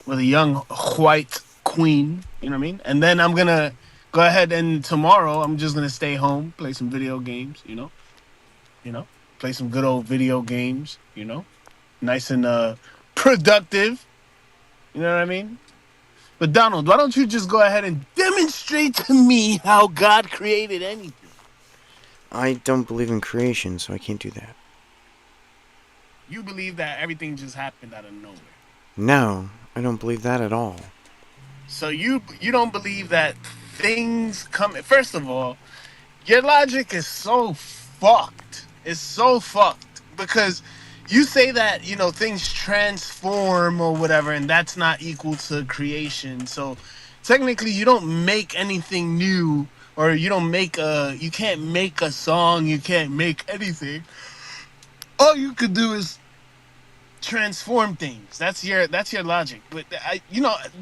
with a young white queen. You know what I mean? And then I'm gonna go ahead and tomorrow I'm just gonna stay home, play some video games. You know, play some good old video games. Nice and productive. You know what I mean? But Donald, why don't you just go ahead and demonstrate to me how God created anything? I don't believe in creation, so I can't do that. You believe that everything just happened out of nowhere. No, I don't believe that at all. So you don't believe that things come. First of all, your logic is so fucked. It's so fucked because you say that things transform or whatever, and that's not equal to creation. So technically, you don't make anything new, or you can't make a song. You can't make anything. All you could do is transform things. That's your logic. But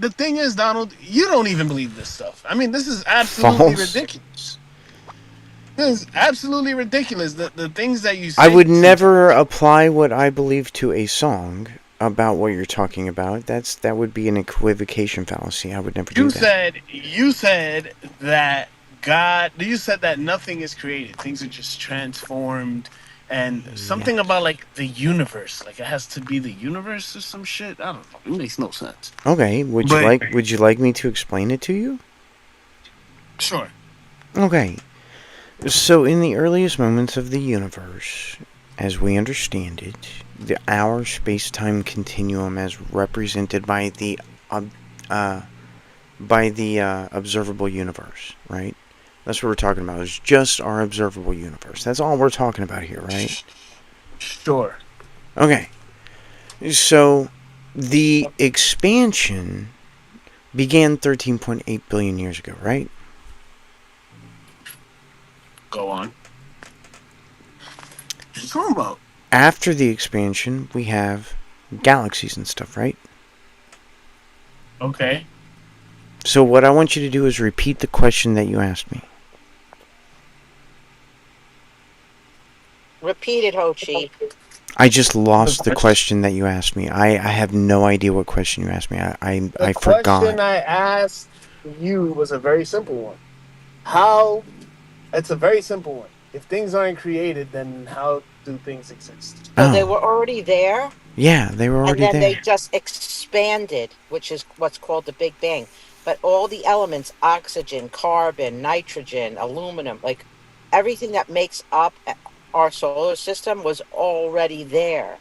the thing is, Donald, you don't even believe this stuff. I mean, this is absolutely False. ridiculous. This is absolutely ridiculous. The things that you I say would sometimes. never apply what I believe to a song about what you're talking about. That would be an equivocation fallacy. I would never do that. You said that you said that nothing is created. Things are just transformed, and Yeah. something about like the universe, like it has to be the universe or some shit. I don't know. It makes no sense. Okay. But Would you like me to explain it to you? sure. Okay. So in the earliest moments of the universe, as we understand it, our space-time continuum, as represented ob- uh, by the observable universe, right? That's what we're talking about. Is just our observable universe. That's all we're talking about here, right? Sure. Okay. So the expansion began 13.8 billion years ago, right? Go on. What you talking about? After the expansion, we have galaxies and stuff, right? Okay. So what I want you to do is repeat the question that you asked me. Repeat it, Hochi. I just The lost the question. question that you asked me. I have no idea what question you asked me. The I question forgot. I asked you was a very simple one. How? It's a very simple one. If things aren't created, then how do things exist? So they Oh, were already there, yeah, they were and already then they there. just expanded, which is what's called the Big Bang. But all the elements, oxygen, carbon, nitrogen, aluminum, like everything that makes up our solar system was already there.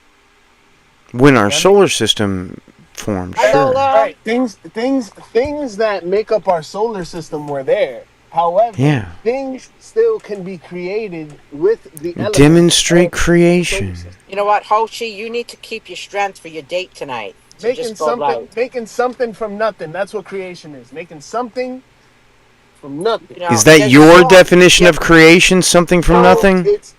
When our That makes solar system formed, Hi, sure. Lola. right. Things that make up our solar system were there. However, Yeah. things still can be created with the elements Demonstrate of the solar creation. system. You know what, Hochi? You need to keep your strength for your date tonight. So Making just go something, light. making something from nothing. That's what creation is. Making something from nothing. You know, Is that there's a your song. definition Yeah, of creation? Something from No, nothing? it's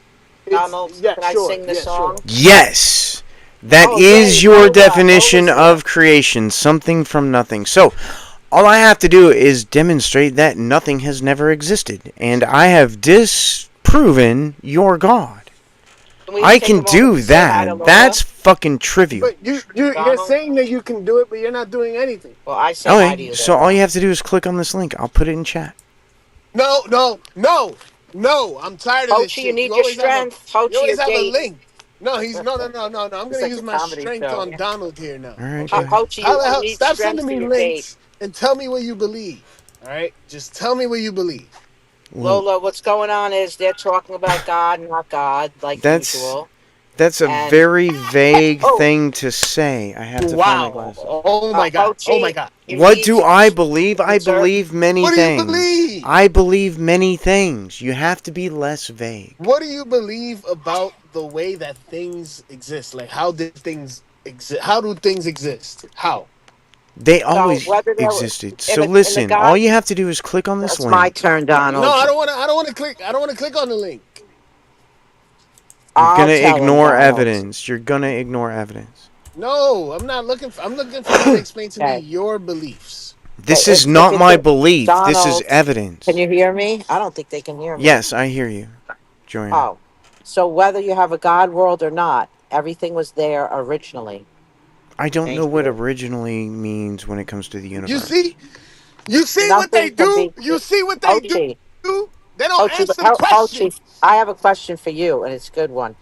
Donald, yeah, can I sure, sing the yeah, sure. song? Yes. That Oh, is yay, your Lola. definition Lola's here. of creation. Something from nothing. So, all I have to do is demonstrate that nothing has never existed. And I have disproven your God. Can we I take can a moment to do say hi to that. Lola? That's fucking trivial. But you're Donald? saying that you can do it, but you're not doing anything. Well, I say hi to Okay, you, so all you Lola. have to do is click on this link. I'll put it in chat. No, no, no, no. I'm tired of this Hochi, you shit. need your strength. You Hochi, your always have a date. link. No, he's no, no, no, no, no. I'm It's gonna like use a my comedy strength show. on Donald here now. Alright, go Okay. ahead. Hochi, How the you hell? need Stop strength sending for me your date. links and tell me what you believe. All right. Just tell me what you believe. Well, Lola, what's going on is they're talking about God, not God, like that's usual. that's a And very vague oh, thing to say. I have to find my Wow. glasses. Oh my god. Oh my Hochi, god. you What need do to I believe? I conserve. believe many What do you things. believe? I believe many things. You have to be less vague. What do you believe about the way that things exist? Like, how did things exist? How do things exist? How? They So always whether they're existed. in So a listen, all God, you have to do is click on this it's my link. turn, No, Donald. I don't want to. I don't want to click. I don't want to click on the link. You're I'll gonna tell him, ignore Donald. evidence. You're gonna ignore evidence. No, I'm not looking for. I'm looking for you to explain to me Okay. your beliefs. This is If not it's my a belief. This is Donald, can evidence. you hear me? I don't think they can hear me. Yes, I hear you, Joanna. Oh, so whether you have a God world or not, everything was there originally. I don't know Thank what you. originally means when it comes to the You universe. see? You see what they Nothing can do? be. You see what they do? Ochi, They don't Ochi, answer the question. Ochi. I have a question for you, and it's a good one.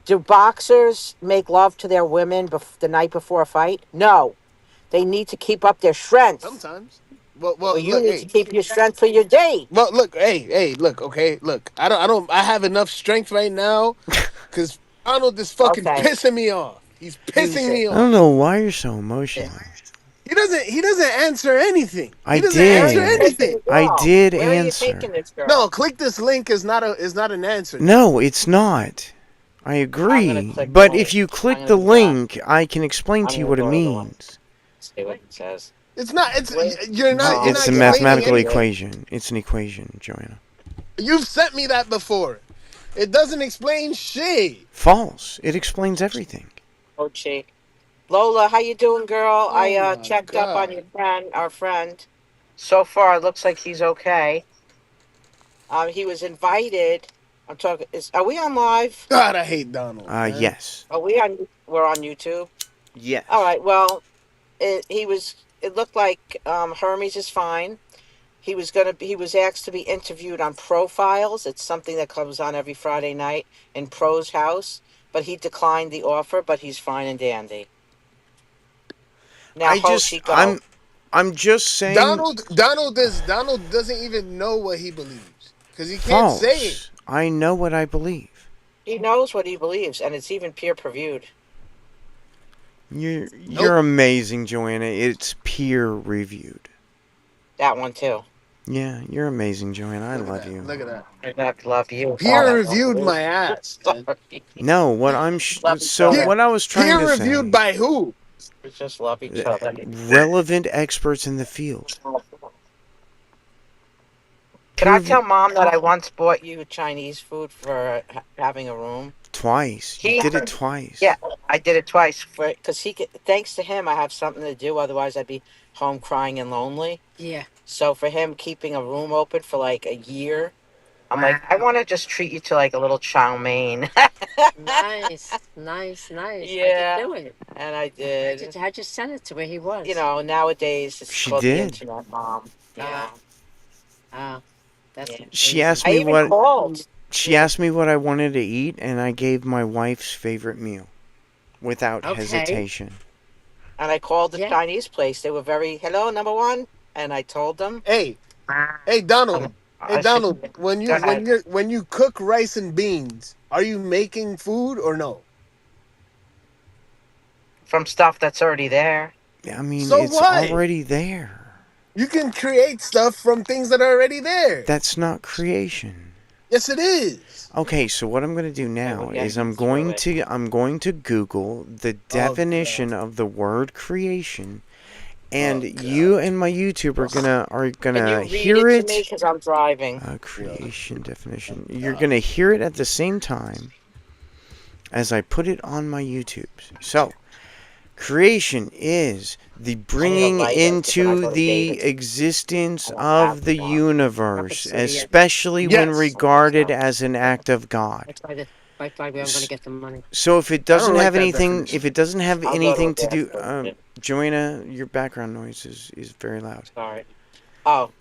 Do boxers make love to their women the night before a fight? No. They need to keep up their strength. Sometimes. Well, you Look, need to hey. keep your strength for your date. Well, look, hey, look, okay, look. I have enough strength right now, because Donald is fucking Okay. pissing me off. He's Use pissing it. me I don't off. know why you're so Yeah. emotional. He doesn't answer anything. I He doesn't Where are answer you did. anything. taking the I girl? did Where are you taking answer. this No, girl? click this link is not an answer to that. No, it's not. I I'm gonna agree. click the But if link. you I'm click gonna the do that. link, I can explain I'm to you gonna what it go to the link. means. See what it says. It's not. Wait. You're Oh, It's not a yeah. explaining mathematical anything. equation. It's an equation, Joanna. You've sent me that before. It doesn't explain shit. False. It explains everything. Ochi. Lola, how you doing, girl? I Oh my checked up on your god. friend, our friend. So far, it looks like he's okay. He was invited. I'm talking. Are we on live? God, I hate Donald, man. Yes. Are we on? We're on YouTube. All Yes. right. Well, he was. It looked like Hermes is fine. He was gonna. He was asked to be interviewed on Profiles. It's something that comes on every Friday night in Pro's house. But he declined the offer. But he's fine and dandy. Now, I just Hoshi, go. I'm just saying Donald doesn't even know what he believes because he can't say it. false. I know what I believe. He knows what he believes, and it's even peer reviewed. You're Nope. amazing, Joanna. It's peer reviewed. That one too. Yeah, you're amazing, Joanna. I Look at love that. you. Look at that. I have to love you. God, Peer I love reviewed you. my ass, man. Sorry. No, what Love each so Peer, other. what I was trying to peer reviewed say, by who? We just love each other. relevant experts in the field. Can I Peer tell Mom that I once bought you Chinese food for having a room? twice. You He, did it twice. yeah, I did it twice for because thanks to him, I have something to do. Otherwise, I'd be home crying and lonely. Yeah. So for him keeping a room open for like a year, I'm like, I want to just treat you to like a little chow mein. Nice, nice, nice. Yeah. How'd you do it? And I did. How'd you send it to where he was? You know, nowadays it's She called the did. internet, Mom. Yeah. Ah, that's Yeah. She amazing. asked I me even what called. she asked me what I wanted to eat, and I gave my wife's favorite meal without Okay. hesitation. And I called the Yeah. Chinese place. They were very, hello, number one. And I told them. Hey, hey, Donald. Hey, I should, Donald. When go you ahead. when you cook rice and beans, are you making food or no? From stuff that's already there. I mean, So it's what? already there. You can create stuff from things that are already there. That's not creation. Yes, it is. Okay, so what I'm going to do now we're is getting through it. I'm going to Google the definition of the word creation, and Oh, God. you and my YouTube are Can you gonna read hear it to me? it. Because I'm driving. Creation definition. You're gonna hear it at the same time as I put it on my YouTube. So, creation is the bringing light it, because when I into go to the David's, existence I don't of have the one. universe, So, yeah. especially when Yes. regarded as an act of God. That's why I'm going to get the money. So if it I don't doesn't like have that anything, definition. if it doesn't have I'll go to a anything to gas do, station. Joanna, your background noise is very loud. Sorry. Oh,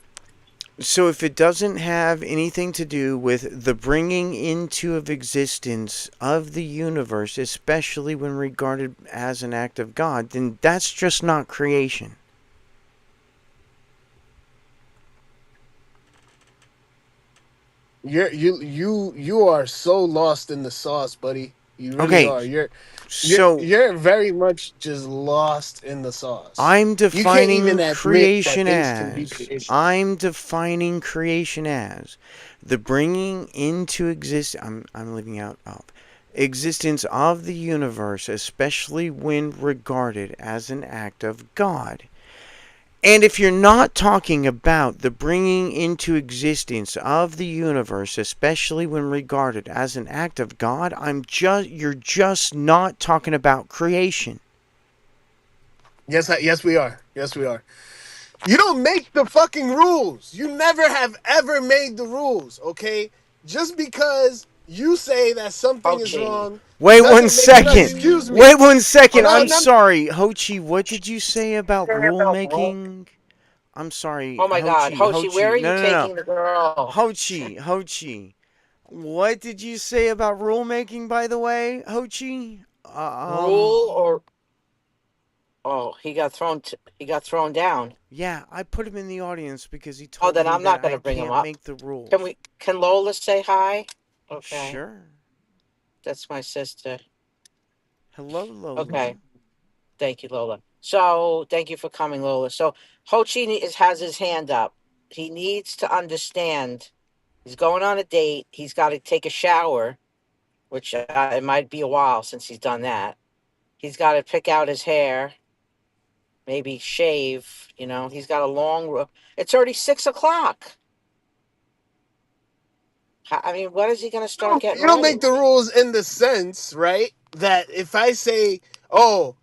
So if it doesn't have anything to do with the bringing into of existence of the universe, especially when regarded as an act of God, then that's just not creation. You are so lost in the sauce, buddy. You really Okay, are. so You're very much just lost in the sauce. I'm You can't even defining admit that creation things can be as creation. I'm defining creation as the bringing into exist. I'm leaving out of existence of the universe, especially when regarded as an act of God. And if you're not talking about the bringing into existence of the universe, especially when regarded as an act of God, you're just not talking about creation. Yes, we are. Yes, we are. You don't make the fucking rules. You never have ever made the rules, okay? Just because You say that something is Hochi. wrong. Wait one Doesn't make no. second. Excuse me. Wait one second. No, I'm no. sorry. Hochi, what did you say about rulemaking? I'm sorry. Oh my God, Hochi, Hochi, where Hochi. are you No, no, no. taking the girl? Hochi, Hochi. What did you say about rulemaking, by the way, Hochi? Rule or oh, he got thrown down. Yeah, I put him in the audience because he Oh, told then me I'm that not I gonna bring him can't up. make the Can rules. we? Can Lola say hi? Okay, Sure. that's my sister. Hello, Lola. Okay, thank you, Lola. So thank you for coming, Lola. So has his hand up. He needs to understand. He's going on a date. He's got to take a shower, which it might be a while since he's done that. He's got to pick out his hair, maybe shave. He's got a It's already 6 o'clock. I mean, when is he going to start getting You don't ready? make the rules in the sense, right? That if I say, oh,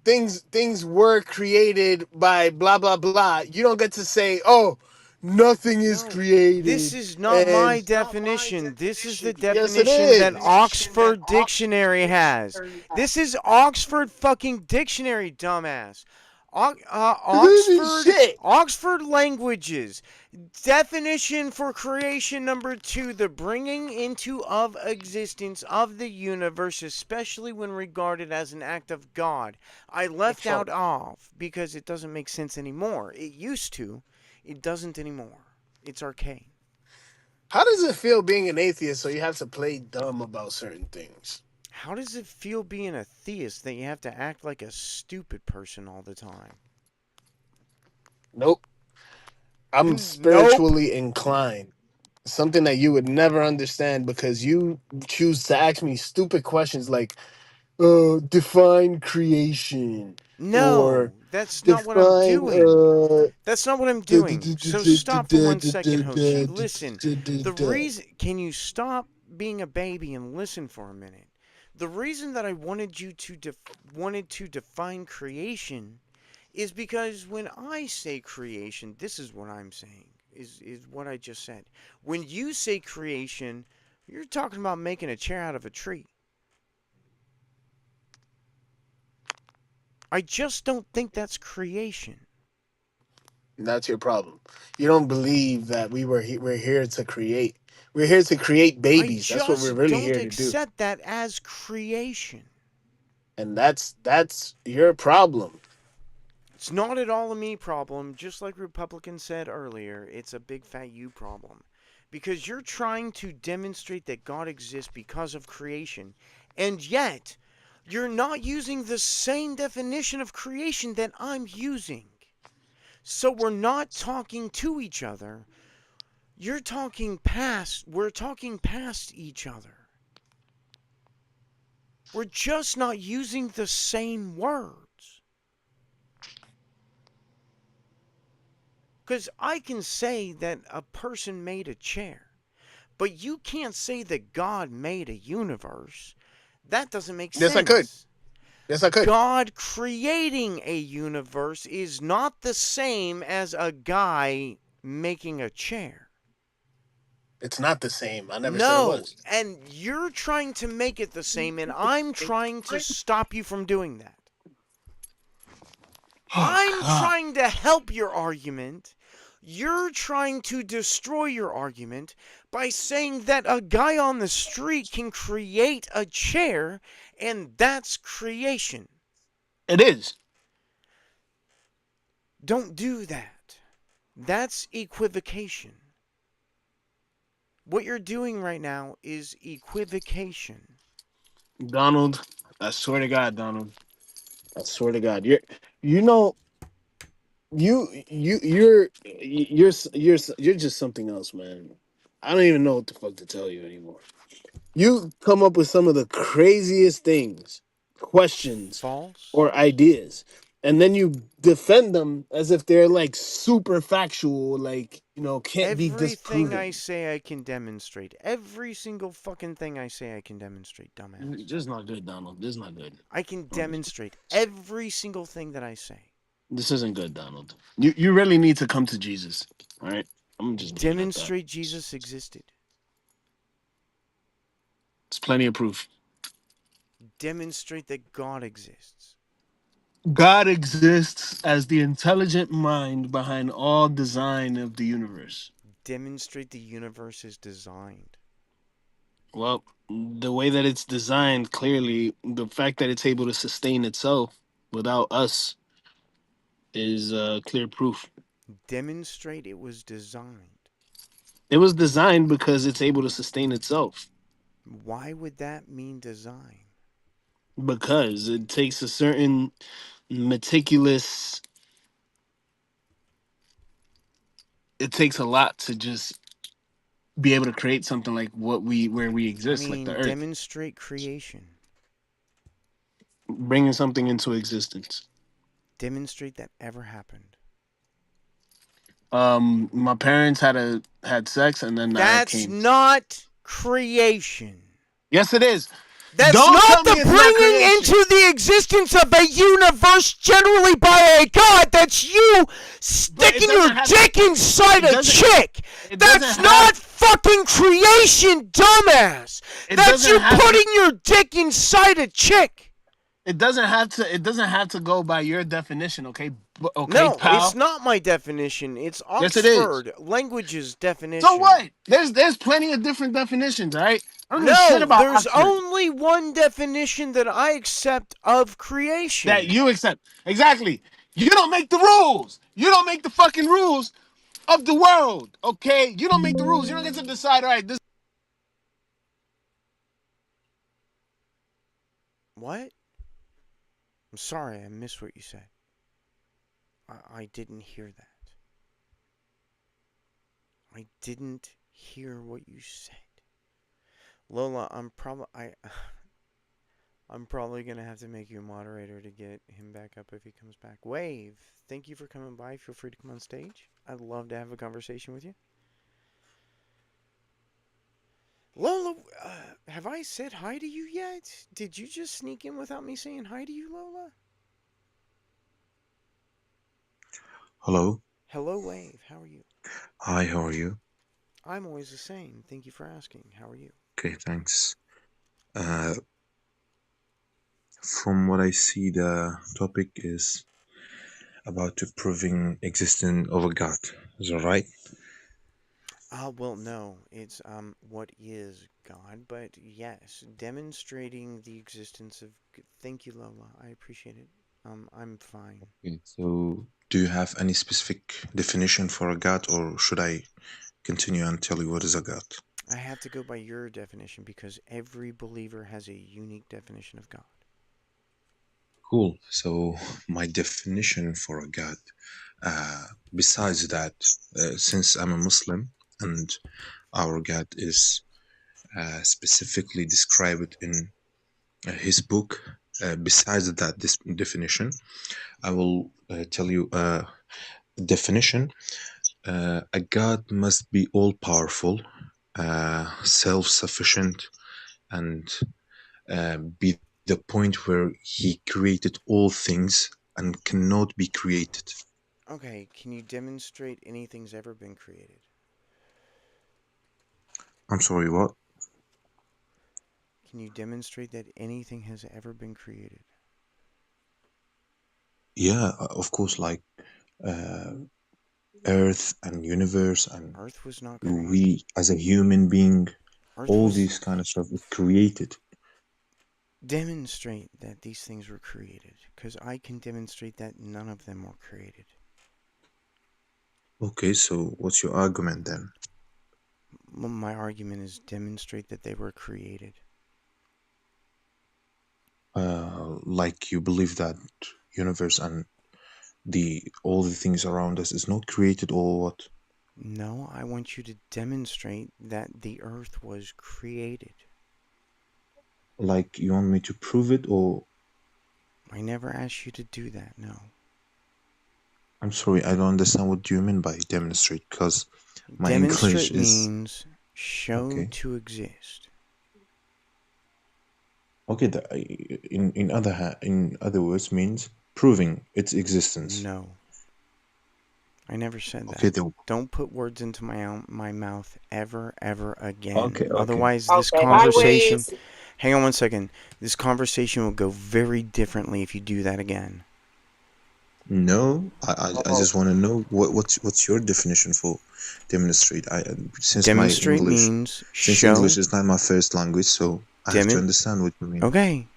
things were created by blah blah blah, you don't get to say, oh, nothing is No, this created. is not my And definition. This is the yes, it definition that is. Oxford Dictionary has. This is Oxford fucking Dictionary, dumbass. Oxford Shit. Oxford Languages definition for creation number 2: the bringing into of existence of the universe, especially when regarded as an act of God. I left out Excellent. of because it doesn't make sense anymore. It used to. It doesn't anymore. It's arcane. How does it feel being an atheist so you have to play dumb about certain things? How does it feel being a theist that you have to act like a stupid person all the time? Nope. I'm Nope. spiritually inclined. Something that you would never understand because you choose to ask me stupid questions like, define creation or No, that's not what I'm define doing. That's not what I'm doing. So stop for 1 second, Hochi. Listen. The reason. Can you stop being a baby and listen for a minute? The reason that I wanted you to wanted to define creation is because when I say creation, this is what I'm saying. Is what I just said. When you say creation, you're talking about making a chair out of a tree. I just don't think that's creation. That's your problem. You don't believe that we're here to create. We're here to create I babies. That's what we're just really don't here to do. accept that as creation. And that's your problem. It's not at all a me problem, just like Republicans said earlier, it's a big fat you problem. Because you're trying to demonstrate that God exists because of creation, and yet you're not using the same definition of creation that I'm using. So we're not talking to each other. We're talking past each other. We're just not using the same words. Because I can say that a person made a chair, but you can't say that God made a universe. That doesn't make Yes, I could. sense. Yes, I could. God creating a universe is not the same as a guy making a chair. It's not the same. I never said it No, was. and you're trying to make it the same, and I'm trying to stop you from doing that. Oh I'm God. trying to help your argument. You're trying to destroy your argument by saying that a guy on the street can create a chair, and that's creation. It is. Don't do that. That's equivocation. What you're doing right now is equivocation. Donald, I swear to God, Donald. I swear to God. You know you're just something else, man. I don't even know what the fuck to tell you anymore. You come up with some of the craziest things, questions, False. or ideas, and then you defend them as if they're like super factual, like, can't be Everything I disproven. say I can demonstrate. Every single fucking thing I say I can demonstrate, dumbass. This is not good, Donald. This is not good. I can demonstrate every single thing that I say. This isn't good, Donald. You really need to come to Jesus. All right, I'm just leaving it at that. Demonstrate Jesus existed. It's plenty of proof. Demonstrate that God exists. God exists as the intelligent mind behind all design of the universe. Demonstrate the universe is designed. Well, the way that it's designed, clearly, the fact that it's able to sustain itself without us is clear proof. Demonstrate it was designed. It was designed because it's able to sustain itself. Why would that mean design? Because it takes a certain meticulous. It takes a lot to just be able to create something like where we I exist, like the mean, Earth, demonstrate creation. bringing something into existence. Demonstrate that ever happened. My parents had sex, and then I That's came. not creation. Yes, it is. That's Don't not tell me the it's not bringing creation. into the existence of a universe generally by a god. That's you But it sticking your doesn't have. dick inside It a doesn't. chick. It That's doesn't have. not fucking creation, dumbass. It That's doesn't you have to. putting your dick inside a chick. It doesn't have to. It doesn't have to go by your definition, okay? Okay, No, it's pal. not my definition. It's Yes, it is. Oxford Language's So definition. what? There's plenty of different definitions, all right? I don't give a shit No, about there's Oxford only one definition that I accept of that creation. you accept. Exactly. You don't make the rules. You don't make the fucking rules of the world, okay? You don't make the rules. You don't get to decide. All right, this. What? I'm sorry, I missed what you said. I didn't hear that. I didn't hear what you said. Lola, I'm probably gonna have to make you a moderator to get him back up if he comes back. Wave, thank you for coming by. Feel free to come on stage. I'd love to have a conversation with you. Lola, have I said hi to you yet? Did you just sneak in without me saying hi to you, Lola? Hello. Hello, Wave. How are you? Hi, how are you? I'm always the same. Thank you for asking. How are you? Okay, thanks. From what I see, the topic is about to proving existence of a God. Is that right? Well, no. It's what is God, but yes, demonstrating the existence of. Thank you, Lola. I appreciate it. I'm fine. Okay, so do you have any specific definition for a God, or should I continue and tell you what is a God? I have to go by your definition because every believer has a unique definition of God. Cool. So my definition for a God, besides that, since I'm a Muslim and our God is specifically described in his book, besides that this definition, I will tell you a definition. A God must be all powerful, self sufficient, and be the point where he created all things and cannot be created. Okay, can you demonstrate anything's ever been created? I'm sorry, what? Can you demonstrate that anything has ever been created? Yeah, of course, like uh, Earth and universe and Earth was not created. we as a human being, Earth all was. these kind of stuff is created. Demonstrate that these things were created, because I can demonstrate that none of them were created. Okay, so what's your argument then? My argument is demonstrate that they were created. Like you believe that universe and the all the things around us is not created or what? No, I want you to demonstrate that the Earth was created. Like you want me to prove it or? I never asked you to do that, no. I'm sorry, I don't understand what do you mean by demonstrate, because my English Demonstrate is means show okay. to exist. Okay, in other words means proving its existence. No. I never said Okay, that. Don't put words into my mouth ever again. okay, okay. Otherwise, this Okay, my conversation. ways. Hang on one second. This conversation will go very differently if you do that again. No, I Oh, just want to know what's your definition for demonstrate. Since my Demonstrate English means since English show. is not my first language, so I have to understand what you mean. Okay.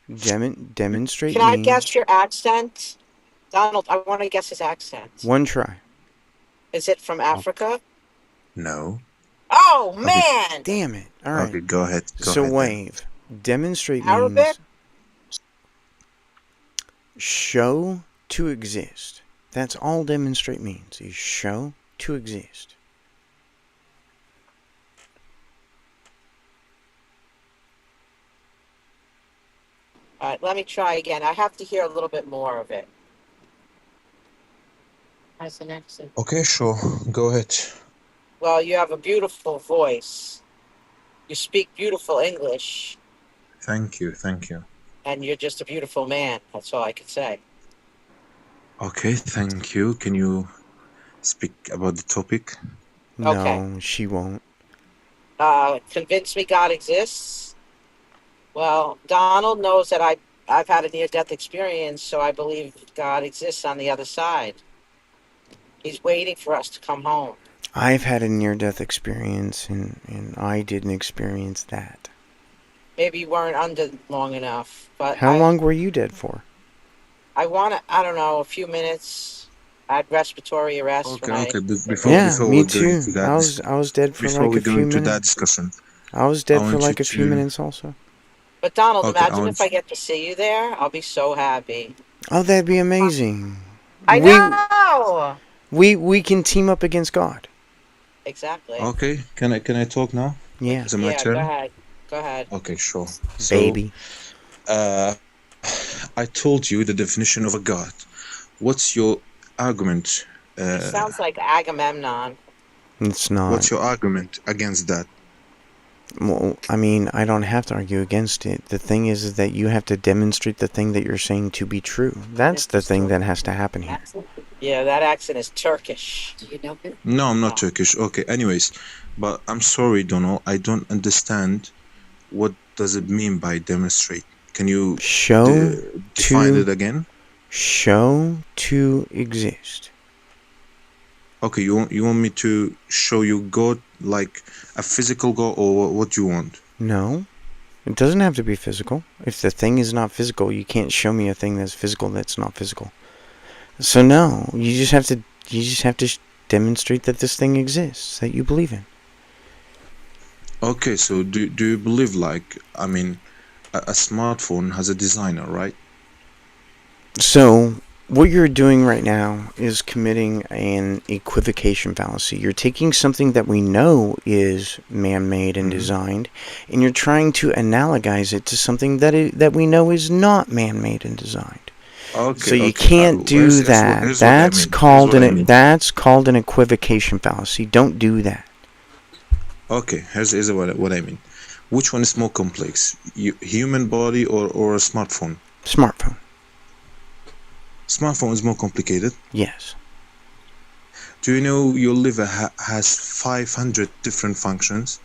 Demonstrate can I means guess your accent? Donald, I want to guess his accent. one try. Is it from Africa? No. Oh, Okay, man! Damn it. All right. okay, go ahead, So then. wave. Demonstrate Arabic? means show to exist. That's all demonstrate means, is show to exist. All right, let me try again. I have to hear a little bit more of it. Has an accent. Okay, sure, go ahead. Well, you have a beautiful voice. You speak beautiful English, Thank you, thank you. and you're just a beautiful man. That's all I can say. Okay, thank you. Can you speak about the topic? Okay. No, she won't. Convince me God exists. Well, Donald knows that I've had a near-death experience, so I believe God exists on the other side. He's waiting for us to come home. I've had a near-death experience, and I didn't experience that. Maybe you weren't under long enough, but How long were you dead for? I don't know, a few minutes. I had respiratory arrest Okay, when okay. Yeah, Before me we're going too. to that, I was dead for before like we a go few into that minutes. discussion, I was I dead for want you like a few to. minutes also. But Donald, Okay, I imagine want if I get to see you there. I'll be so happy. Oh, that'd be amazing. I We know. we can team up against God. Exactly. Okay, can I talk now? Yeah, Is it my Yeah, go turn? ahead. Go ahead. Okay, sure. So, baby. uh, I told you the definition of a god. What's your argument? He sounds like Agamemnon. It's What's not. your argument against that? Well, I mean, I don't have to argue against it. The thing is that you have to demonstrate the thing that you're saying to be true. That's the thing that has to happen here. Yeah, that accent is Turkish. Do you know him? No, I'm not No. Turkish. Okay, anyways, but I'm sorry, Donald. I don't understand. What does it mean by demonstrate? Can you Show define to it again? show to exist. Okay, you want me to show you God like a physical God, or what do you want? No, it doesn't have to be physical. If the thing is not physical, you can't show me a thing that's physical that's not physical. So no, you just have to demonstrate that this thing exists, that you believe in. Okay, so do you believe, like, I mean, a smartphone has a designer, right? So what you're doing right now is committing an equivocation fallacy. You're taking something that we know is man-made and designed, and you're trying to analogize it to something that we know is not man-made and designed. Okay, So you okay. can't do that. Here's That's called an equivocation fallacy. Don't do that. Okay, here's what I mean. Which one is more complex, human body or a smartphone? Smartphone. Smartphone is more complicated. Yes. Do you know your liver has 500 different functions?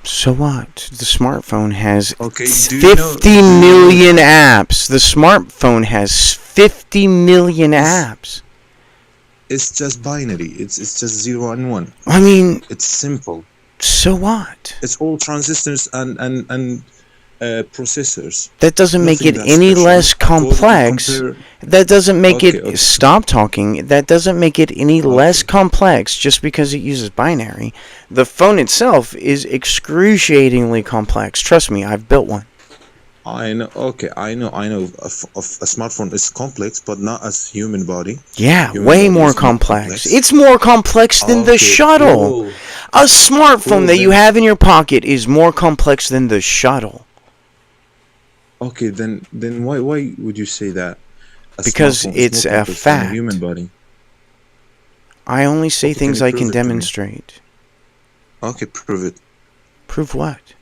So what? The smartphone has Okay, 50 million apps. The smartphone has 50 million apps. It's just binary. It's just 0 and 1. I mean, It's simple. so what? It's all transistors and processors. That doesn't make Nothing it that any special. less complex. That doesn't make it... Okay. Stop talking. That doesn't make it any less complex just because it uses binary. The phone itself is excruciatingly complex. Trust me, I've built one. I know. Okay, I know. A smartphone is complex, but not as human body. Yeah, Human way body more is complex. It's more complex than the shuttle. Cool. A smartphone that you have in your pocket is more complex than the shuttle. Okay, then why would you say that? Because it's a fact. A human body. I only say Okay, things can you I prove can it to me? demonstrate. Okay, prove it. Prove what?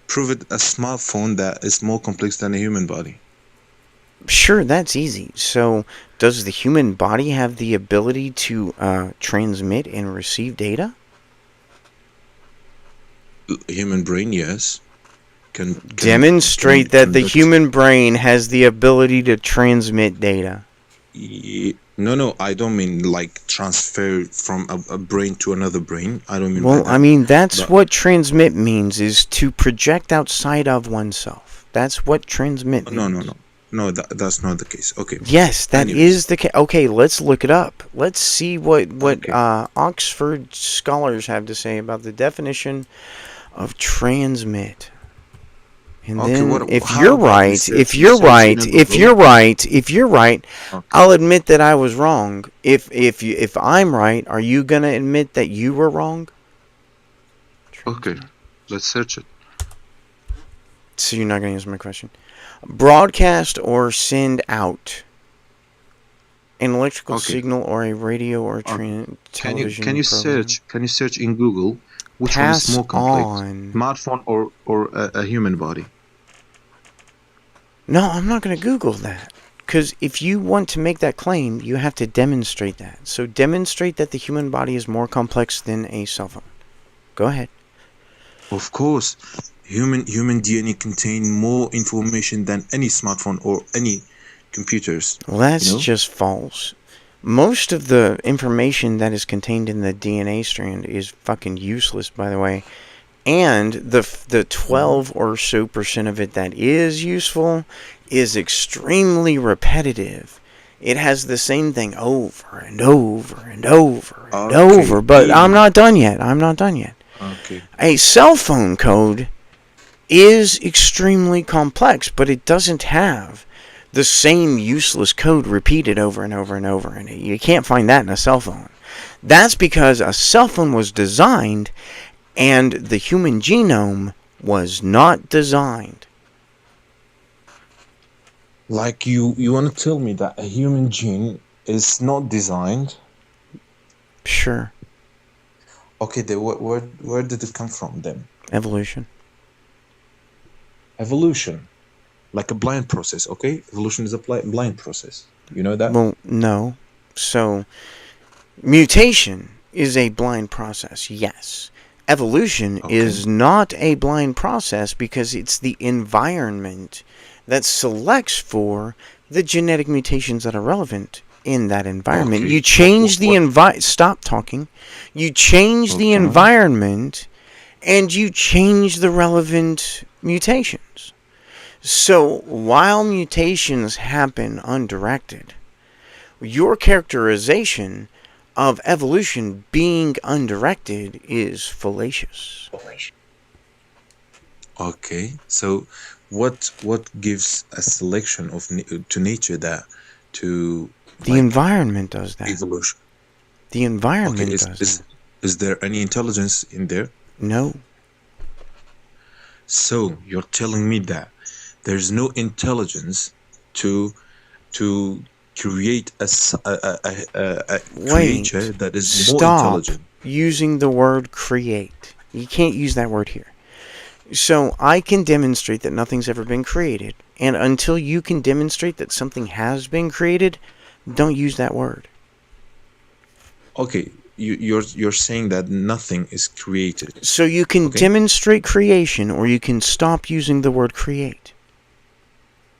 Prove it. A smartphone that is more complex than a human body. Sure, that's easy. So, does the human body have the ability to transmit and receive data? Human brain, yes, can Demonstrate that the conduct. human brain has the ability to transmit data. No, no, I don't mean like transfer from a brain to another brain. I don't mean by Well, I that. mean, that's But what transmit means, is to project outside of oneself. That's what transmit no, no, means. no, no. That's not the case. Okay. Yes, that Anyways, is the case. Okay, let's look it up. Let's see what okay, Oxford scholars have to say about the definition of transmit. And okay. then, What? if How you're about you right, search? You search in a Google. if you're right, Okay, I'll admit that I was wrong. If I'm right, are you gonna admit that you were wrong? okay. Transmit. Let's search it. So you're not gonna answer my question. Broadcast or send out an electrical Okay, signal or a radio or okay. Can television you program. search? Can you search in Google which one is Pass more complex, on. smartphone or a human body? No, I'm not gonna Google that. Because if you want to make that claim, you have to demonstrate that. So demonstrate that the human body is more complex than a cell phone. Go ahead. Of course, human DNA contain more information than any smartphone or any computers. Well, You that's know? just false. Most of the information that is contained in the DNA strand is fucking useless, by the way. And the Mhm. 12 or so percent of it that is useful is extremely repetitive. It has the same thing over and over and over and over. Okay, But I'm not done yet. I'm not done yet. okay, A cell phone code is extremely complex, but it doesn't have the same useless code repeated over and over and over. And you can't find that in a cell phone. That's because a cell phone was designed and the human genome was not designed. like you want to tell me that a human gene is not designed? Sure, Okay, where did it come from then? evolution. Evolution, like a blind process. Okay, evolution is a blind process. You know that? Well, no. So, mutation is a blind process, yes. Evolution Okay, is not a blind process because it's the environment that selects for the genetic mutations that are relevant in that environment. okay. You change the stop talking. You change the Okay, environment and you change the relevant mutations. So, while mutations happen undirected, your characterization of evolution being undirected is fallacious. okay. So, what gives a selection of to nature that to The like environment does that. evolution? The Okay, environment is does that. is is there any intelligence in there? No. So you're telling me that there's no intelligence to to create a creature Wait. that is more Stop intelligent. using the word create. You can't use that word here. So I can demonstrate that nothing's ever been created. And until you can demonstrate that something has been created, don't use that word. Okay, you're saying that nothing is created. So you can Okay, demonstrate creation or you can stop using the word create.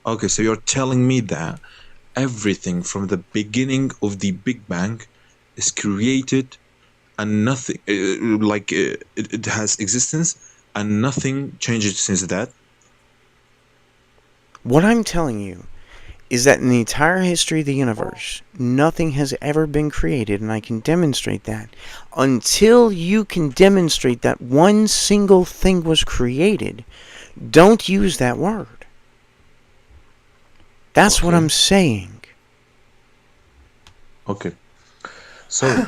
okay. So you're telling me that everything from the beginning of the Big Bang is created and nothing it has existence and nothing changed since that. What I'm telling you is that in the entire history of the universe, nothing has ever been created, and I can demonstrate that. Until you can demonstrate that one single thing was created, don't use that word. That's what I'm Okay, saying. okay. So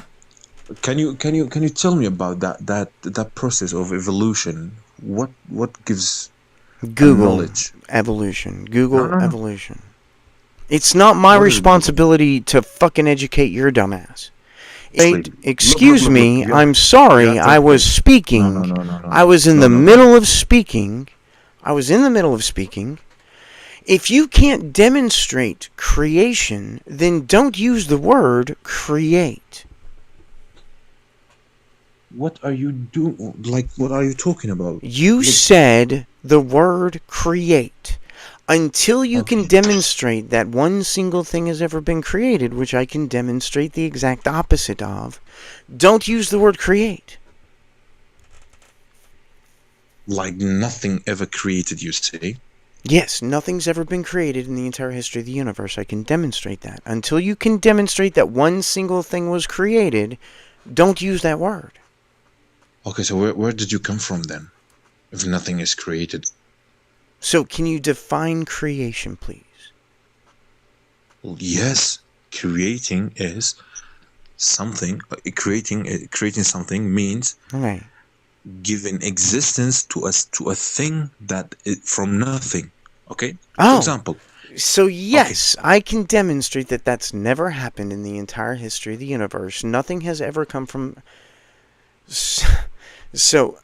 can you tell me about that process of evolution? What gives a Google knowledge? evolution. No, Google no, no. evolution. It's not my What is Google? responsibility to fucking educate your dumbass. Honestly, Excuse look. me, I'm You sorry, are I was thinking. No, no, speaking. no, no, no, I no, was in no, the no, no, middle no. of speaking. I was in the middle of speaking. If you can't demonstrate creation, then don't use the word create. What are you doing? Like, what are you talking about? You said the word create. Until you can Okay. demonstrate that one single thing has ever been created, which I can demonstrate the exact opposite of, don't use the word create. Like nothing ever created, you say? Yes, nothing's ever been created in the entire history of the universe. I can demonstrate that. Until you can demonstrate that one single thing was created, don't use that word. Okay, so where did you come from then? If nothing is created. So, can you define creation, please? Well, yes, creating is something. Creating something means Okay. giving existence to a thing that from nothing. Okay. For Oh, example. so Okay. yes, I can demonstrate that that's never happened in the entire history of the universe. Nothing has ever come from. So,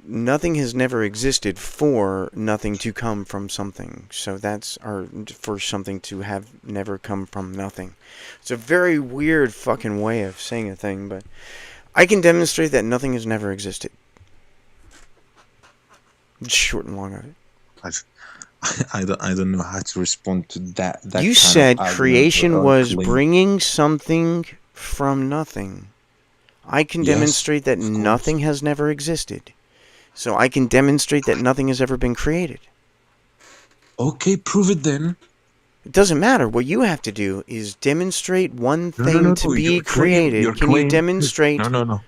nothing has never existed for nothing to come from something. So that's, or for something to have never come from nothing. It's a very weird fucking way of saying a thing, but I can demonstrate that nothing has never existed. Short and long of it. I don't know how to respond to that You kind of said argument creation or was claim. bringing something from nothing. I can Yes, demonstrate that of course. nothing has never existed. So I can demonstrate that nothing has ever been created. Okay, prove it then. It doesn't matter. What you have to do is demonstrate one No, no, thing no, to no. be created. Can you No, demonstrate? no, no.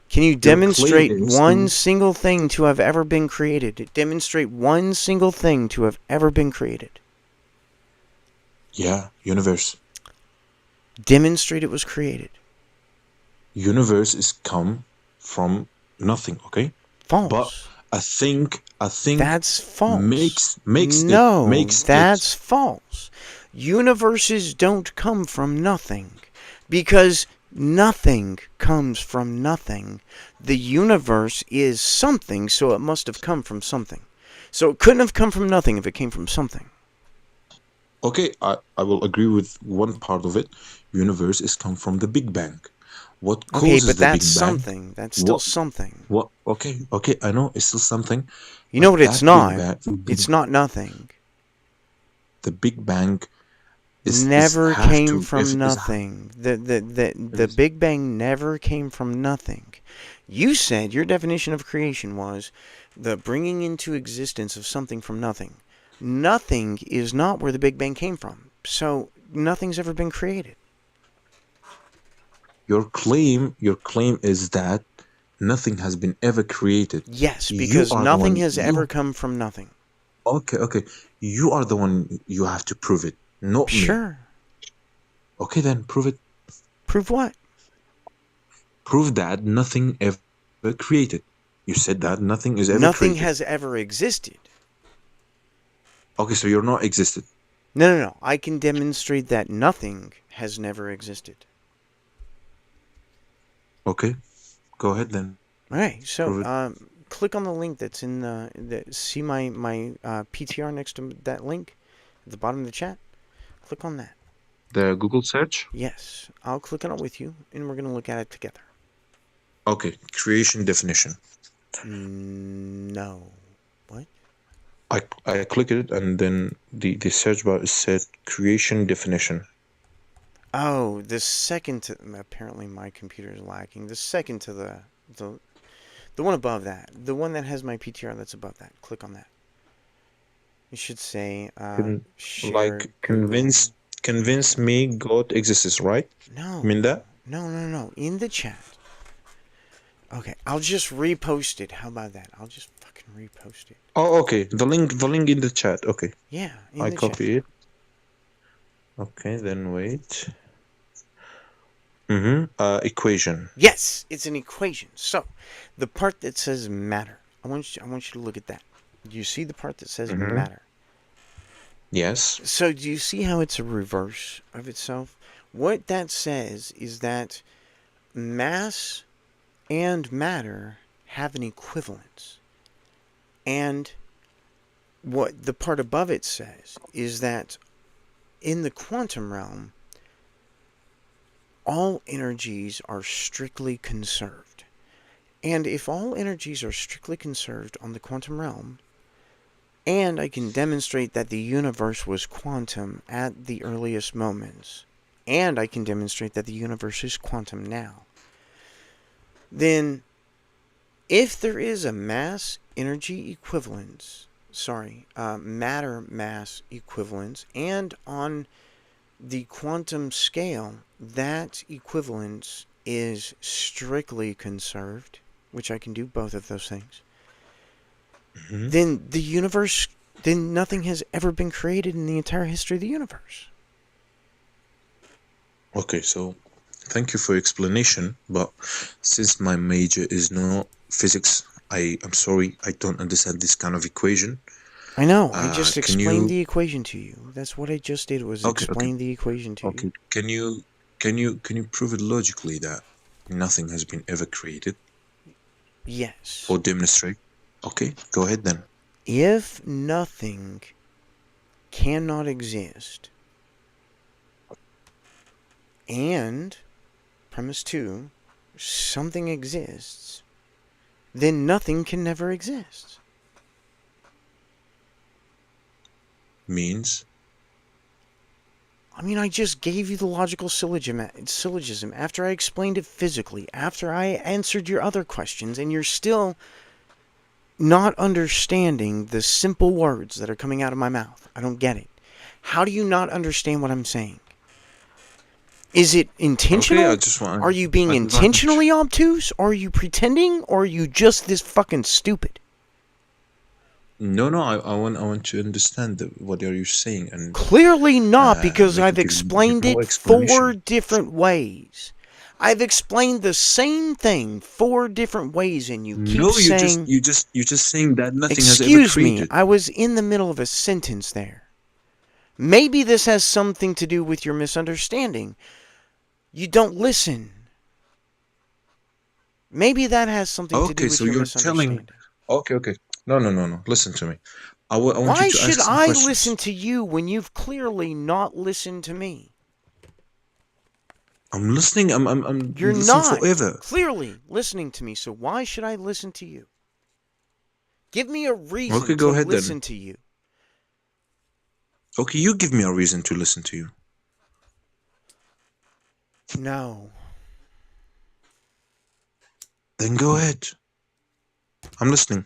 Can you Your claim demonstrate is one single thing to have ever been created? Demonstrate one single thing to have ever been created. yeah, universe. Demonstrate it was created. Universe is come from nothing, okay? But False. I think That's false. makes No, it. that's false. Universes don't come from nothing because nothing comes from nothing. The universe is something, so it must have come from something. So it couldn't have come from nothing if it came from something. Okay, I will agree with one part of it. Universe is come from the Big Bang. What Okay, causes but the that's Big Bang? something. That's still What something. okay, I know it's still something, You know but what it's that Big not? Bang, It's not nothing. the Big Bang is Never have came to if from is nothing. The Big Bang never came from nothing. You said your definition of creation was the bringing into existence of something from nothing. Nothing is not where the Big Bang came from. So nothing's ever been created. your claim is that nothing has been ever created. Yes, You because are the nothing one has ever you come from nothing. okay. You are the one you have to prove it, not me. Sure. Okay, then prove it. Prove what? Prove that nothing ever created. You said that nothing is ever Nothing created. has ever existed. Okay, so you're not existed. No. I can demonstrate that nothing has never existed. Okay, go ahead then. All right, so Prove it. click on the link that's in see my PTR next to that link at the bottom of the chat. Click on that. The Google search. Yes, I'll click on it with you, and we're gonna look at it together. Okay, creation definition. No, what? I click it and then the search bar is said creation definition. Oh, the second to, apparently my computer is lacking. The second to the one above that, the one that has my PTR that's above that. Click on that. You should say share Like Google. convince me God exists, right? No, You mean that? no. In the chat. Okay, I'll just repost it. How about that? I'll just fucking repost it. Oh, okay. The link in the chat. Okay, Yeah, in I the chat. copy it. Okay, then wait. Equation. Yes, it's an equation. So, the part that says matter. I want you to look at that. Do you see the part that says matter? Yes. So, do you see how it's a reverse of itself? What that says is that mass and matter have an equivalence. And what the part above it says is that in the quantum realm, all energies are strictly conserved. And if all energies are strictly conserved on the quantum realm, and I can demonstrate that the universe was quantum at the earliest moments, and I can demonstrate that the universe is quantum now, then if there is a mass energy equivalence, matter mass equivalence, and on the quantum scale, that equivalence is strictly conserved, which I can do both of those things, then the universe, then nothing has ever been created in the entire history of the universe. Okay, so thank you for your explanation, but since my major is not physics, I'm sorry, I don't understand this kind of equation. I know, I just Can explained you? the equation to you. That's what I just did, was Okay, okay, explain the equation to you. okay. Can you prove it logically that nothing has been ever created, Yes. or demonstrate? Okay, go ahead then. If nothing cannot exist, and premise 2, something exists, then nothing can never exist. Means? I mean, I just gave you the logical syllogism after I explained it physically, after I answered your other questions, and you're still not understanding the simple words that are coming out of my mouth. I don't get it. How do you not understand what I'm saying? Is it Okay, intentional? Are you being I just want. intentionally obtuse? Or are you pretending? Or are you just this fucking stupid? No, no, I want to understand what are you saying, and Clearly not, because like I've give explained more it 4 explanation. different ways. I've explained the same thing 4 different ways, and you keep No, saying, you just saying that nothing has ever excuse me, created. I was in the middle of a sentence there. Maybe this has something to do with your misunderstanding. You don't listen. Maybe that has something to do Okay, with so your you're telling. misunderstanding. Okay, okay. No, no, no, no. Listen to me. I want you Why to should ask some I listen questions. to you when you've clearly not listened to me? I'm listening. I'm You're listening not forever. clearly listening to me, so why should I listen to you? Give me a Okay, reason go to ahead then. listen to you. Okay, you give me a reason to listen to you. No. Then go ahead. I'm listening.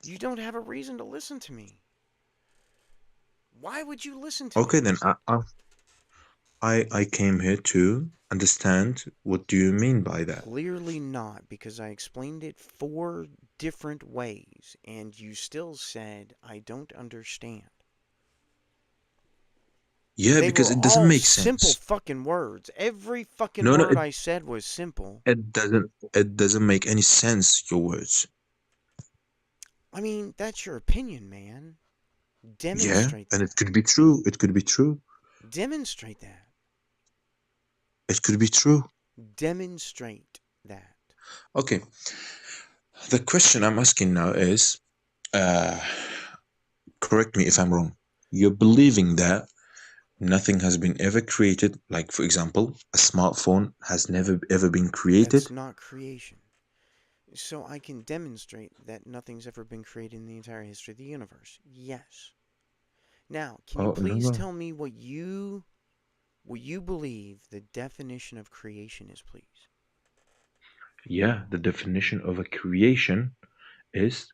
You don't have a reason to listen to me. Why would you listen to Okay, me? then I came here to understand what do you mean by that. Clearly not, because I explained it 4 different ways, and you still said, I don't understand. Yeah, They because were it doesn't all make simple sense. fucking words. Every fucking No, no, word I said was simple. it doesn't make any sense. Your words. I mean, that's your opinion, man. Yeah, Demonstrate and it that. could be true. It could be true. Demonstrate that. It could be true. Demonstrate that. Okay. The question I'm asking now is, uh, correct me if I'm wrong. You're believing that nothing has been ever created, like for example, a smartphone has never ever been That's created. not creation. So I can demonstrate that nothing's ever been created in the entire history of the universe. Yes. Now, can you Oh no please no. tell me what you believe the definition of creation is, please? Yeah, the definition of a creation is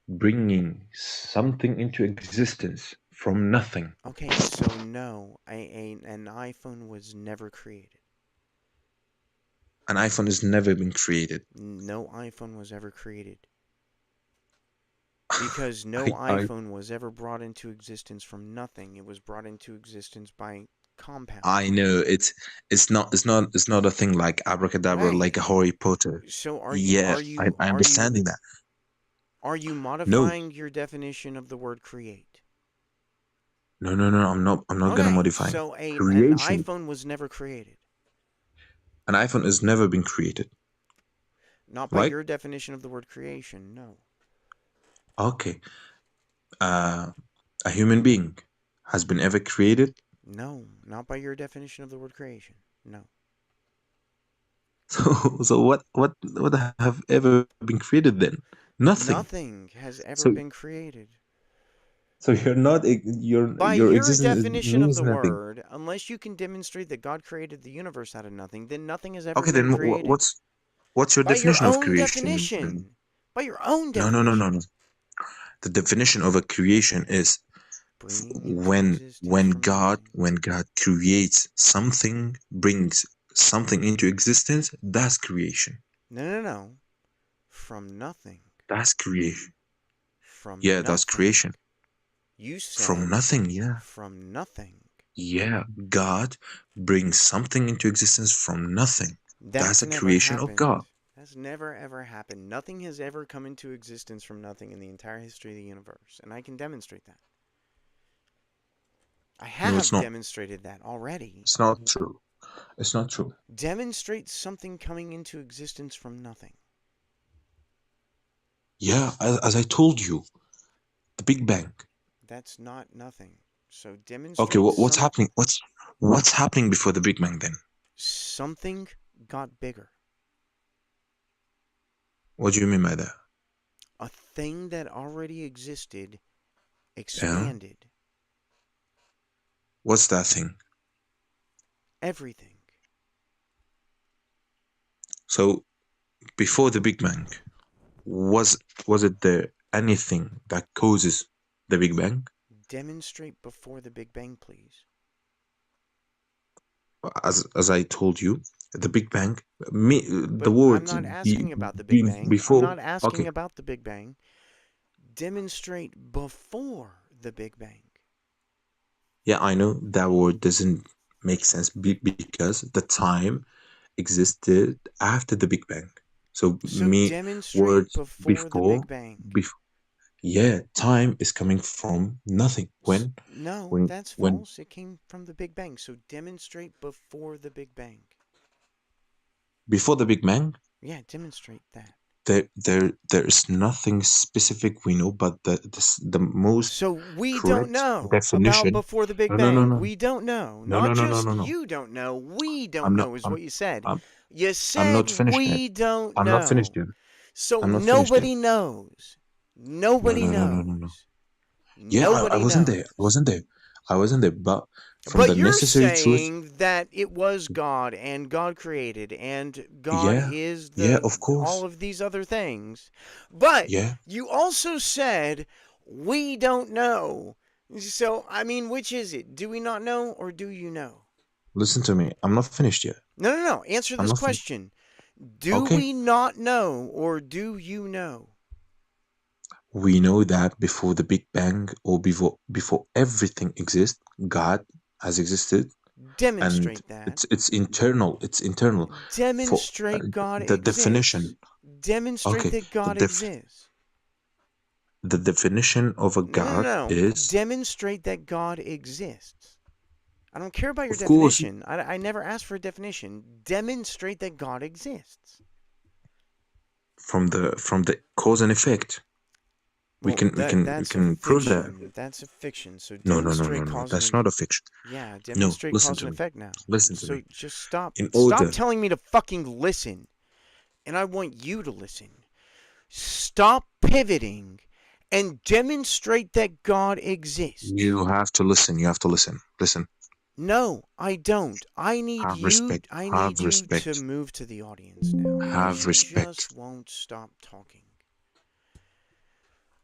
bringing something into existence from nothing. Okay, so no, an iPhone was never created. An iPhone has never been created. No iPhone was ever created. Because no I iPhone was ever brought into existence from nothing. It was brought into existence by I compounds. know it's not a thing like abracadabra like Right. a Harry Potter. So Yeah, I understanding that. are you No, modifying your definition of the word create? no, no, no. I'm not gonna Okay, modify so an creation. iPhone was never created. An iPhone has never been created. Not by Right? your definition of the word creation, no. Okay. uh, a human being has been ever created? No, not by your definition of the word creation. No. So what have ever been created then? Nothing. Nothing has So ever been created. so you're not By your your existence definition of means the nothing. word, unless you can demonstrate that God created the universe out of nothing, then nothing has ever Okay, been then created. what's your By your definition of own creation then? definition. By your own No, no, no, no, definition. no. The definition of a creation is Bringing into when existence from nothing. God creates something, brings something into existence, that's creation. No, no, no. From nothing. That's creation. From Yeah, that's nothing. creation. You From said nothing, yeah. from nothing. Yeah, God brings something into existence from nothing. That's That's a never creation of God. happened. That's never ever happened. Nothing has ever come into existence from nothing in the entire history of the universe, and I can demonstrate that. I No, it's have not. demonstrated that already. It's not true. It's not true. Demonstrate something coming into existence from nothing. Yeah, as I told you, the Big Bang. That's not nothing. So Okay, demonstrate what's happening? What's happening before the Big Bang then? something got bigger. What do you mean by that? A thing that already existed Yeah. expanded. What's that thing? Everything. So before the Big Bang, was it there anything that causes the Big Bang? Demonstrate before the Big Bang, please. As I told you, the Big Bang, the But I'm word not asking about the Big being Bang. I'm before. not asking Okay, about the Big Bang. Demonstrate before the Big Bang. yeah, I know that word doesn't make sense because the time existed after the Big Bang. So So me demonstrate words before the before, Big Bang. before, yeah, time is coming from nothing. No, When, that's when false. It came from the Big Bang. So demonstrate before the Big Bang. before the Big Bang, Yeah, demonstrate that. there is nothing specific we know, but the most So we don't correct know about definition. before the Big No, no, no, Bang. no, We don't know. no, Not no, no, no, just no, no. you don't know. We don't I'm not. know is what you said. I'm, You I'm said not finished yet. we don't I'm not finished know. yet. So I'm not finished yet. nobody knows. No, Nobody no, no, no, no, no. knows. Yeah, I Nobody wasn't there. I knows. wasn't there. I wasn't there. But from But the you're necessary truth, saying that it was God and God created and God yeah, is yeah, the of all course, of these other things. But yeah. you also said we don't know. So, I mean, which is it? Do we not know or do you know? Listen to me. I'm not finished yet. No, no, no. Answer I'm this not finished. question. Do Okay. we not know or do you know? We know that before the Big Bang or before everything exists, God has existed, and Demonstrate that. it's internal. It's internal. For Demonstrate God the exists. definition. Demonstrate Okay. that The God def exists. the definition of a No, no, God no. is, Demonstrate that God exists. I don't care about your of course, definition. I never asked for a definition. Demonstrate that God exists. from the cause and effect. Well, We that's a can prove that. fiction. That's a fiction. So No, no, no, no, demonstrate no. cause That's and not a fiction. yeah, No, demonstrate listen cause to and me. effect now. Listen to So me. just stop. In Stop order, telling me to fucking listen. And I want you to listen. Stop pivoting and demonstrate that God exists. you have to listen. You have to listen. Listen. No, I don't. Have respect. I Have need you to respect. move to the audience now because Have you respect. just won't stop talking.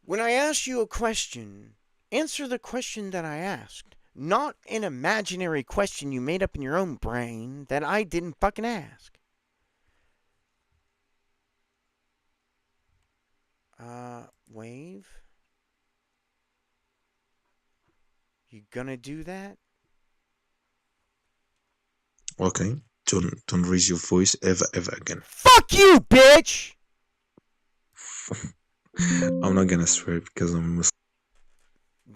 When I ask you a question, answer the question that I asked, not an imaginary question you made up in your own brain that I didn't fucking ask. Wave? You gonna do that? Okay. Don't raise your voice ever again. Fuck you, bitch! I'm not gonna swear because I'm Muslim.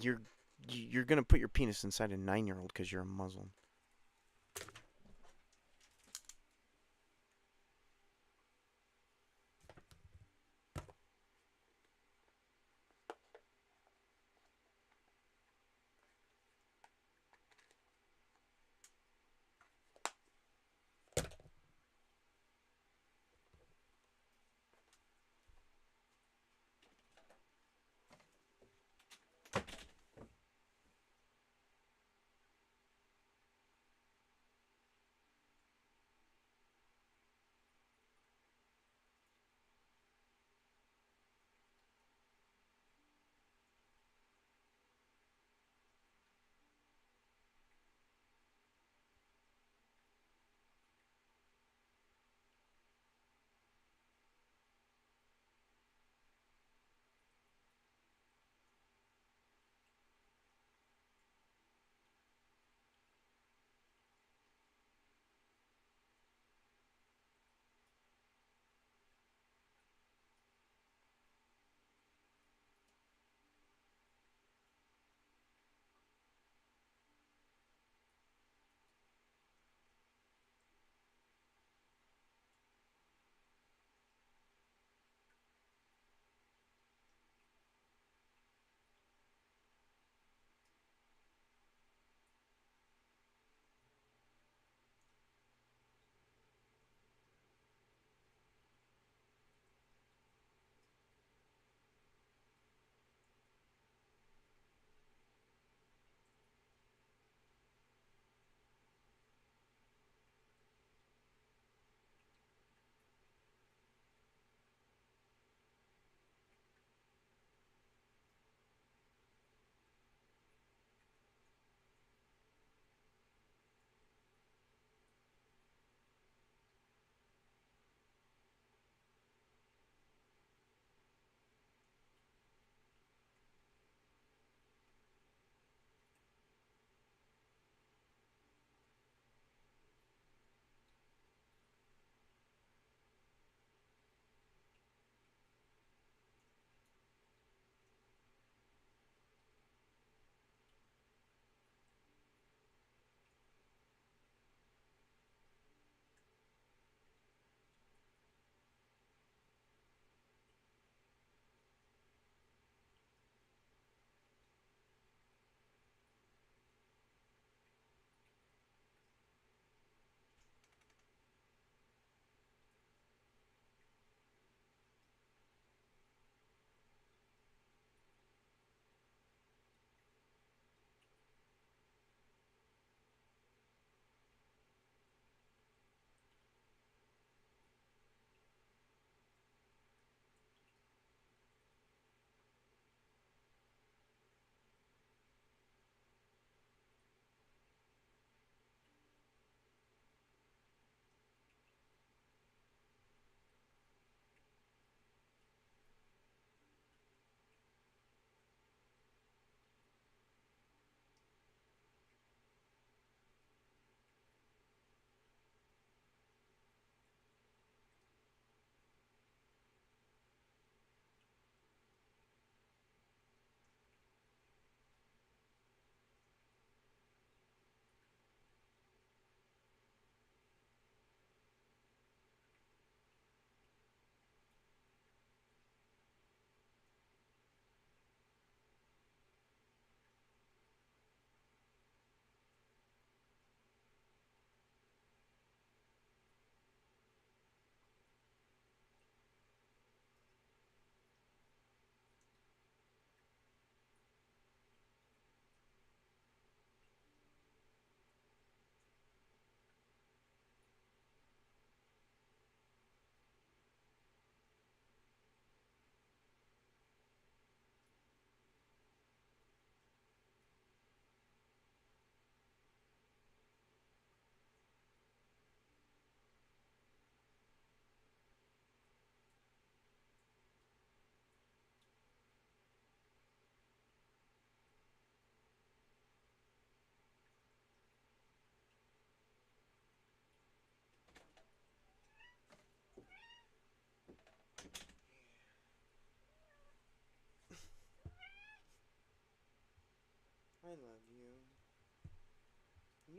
You're you're gonna put your penis inside a 9-year-old because you're a Muslim.